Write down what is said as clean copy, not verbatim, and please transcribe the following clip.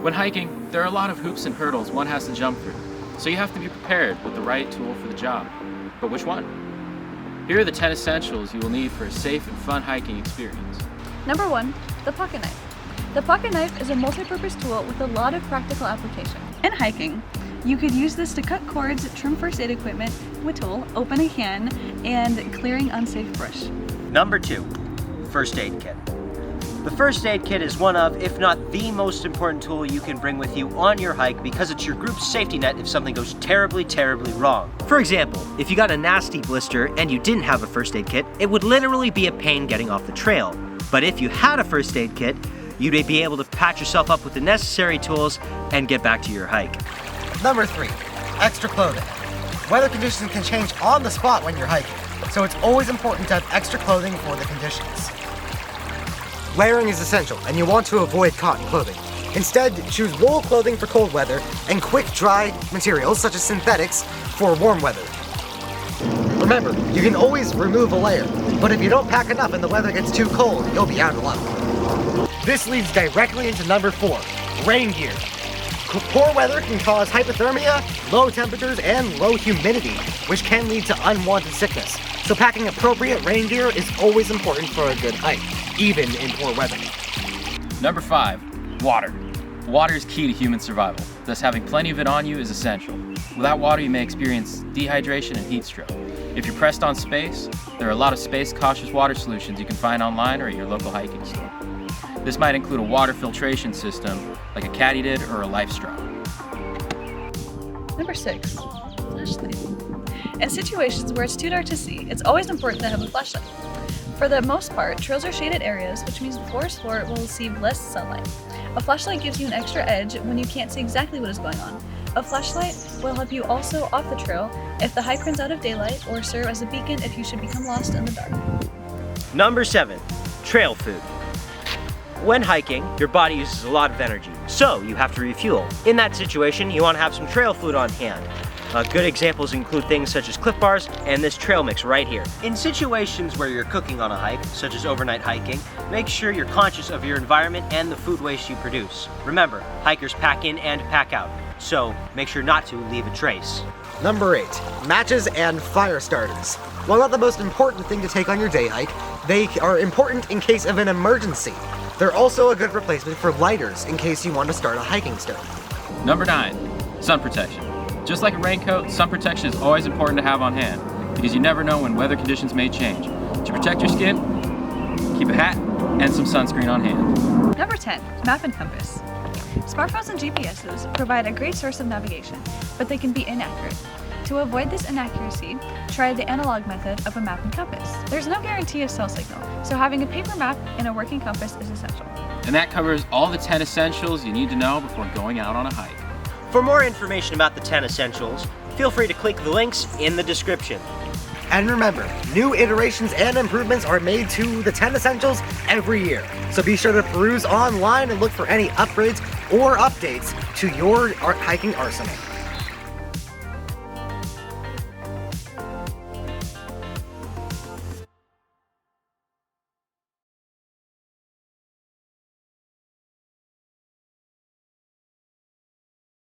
When hiking, there are a lot of hoops and hurdles one has to jump through, so you have to be prepared with the right tool for the job. But which one? Here are the 10 essentials you will need for a safe and fun hiking experience. Number 1, the pocket knife. The pocket knife is a multi-purpose tool with a lot of practical application. In hiking, you could use this to cut cords, trim first aid equipment, whittle, open a can, and clearing unsafe brush. Number 2, first aid kit. The first aid kit is one of, if not the most important tool you can bring with you on your hike because it's your group's safety net if something goes terribly, terribly wrong. For example, if you got a nasty blister and you didn't have a first aid kit, it would literally be a pain getting off the trail. But if you had a first aid kit, you'd be able to patch yourself up with the necessary tools and get back to your hike. Number 3, extra clothing. Weather conditions can change on the spot when you're hiking, so it's always important to have extra clothing for the conditions. Layering is essential, and you want to avoid cotton clothing. Instead, choose wool clothing for cold weather and quick dry materials such as synthetics for warm weather. Remember, you can always remove a layer, but if you don't pack enough and the weather gets too cold, you'll be out of luck. This leads directly into number 4, rain gear. Poor weather can cause hypothermia, low temperatures, and low humidity, which can lead to unwanted sickness. So packing appropriate rain gear is always important for a good hike, even in poor weather. Number 5, water. Water is key to human survival, thus having plenty of it on you is essential. Without water, you may experience dehydration and heat stroke. If you're pressed on space, there are a lot of space-cautious water solutions you can find online or at your local hiking store. This might include a water filtration system, like a caddy did or a life straw. Number 6, flashlight. In situations where it's too dark to see, it's always important to have a flashlight. For the most part, trails are shaded areas, which means the forest floor will receive less sunlight. A flashlight gives you an extra edge when you can't see exactly what is going on. A flashlight will help you also off the trail if the hike runs out of daylight or serve as a beacon if you should become lost in the dark. Number 7, trail food. When hiking, your body uses a lot of energy, so you have to refuel. In that situation, you want to have some trail food on hand. Good examples include things such as Clif Bars and this trail mix right here. In situations where you're cooking on a hike, such as overnight hiking, make sure you're conscious of your environment and the food waste you produce. Remember, hikers pack in and pack out, so make sure not to leave a trace. Number 8, matches and fire starters. While not the most important thing to take on your day hike, they are important in case of an emergency. They're also a good replacement for lighters in case you want to start a hiking stove. Number 9, sun protection. Just like a raincoat, sun protection is always important to have on hand because you never know when weather conditions may change. To protect your skin, keep a hat and some sunscreen on hand. Number 10, map and compass. Smartphones and GPSs provide a great source of navigation, but they can be inaccurate. To avoid this inaccuracy, try the analog method of a map and compass. There's no guarantee of cell signal, so having a paper map and a working compass is essential. And that covers all the 10 essentials you need to know before going out on a hike. For more information about the 10 essentials, feel free to click the links in the description. And remember, new iterations and improvements are made to the 10 essentials every year. So be sure to peruse online and look for any upgrades or updates to your hiking arsenal.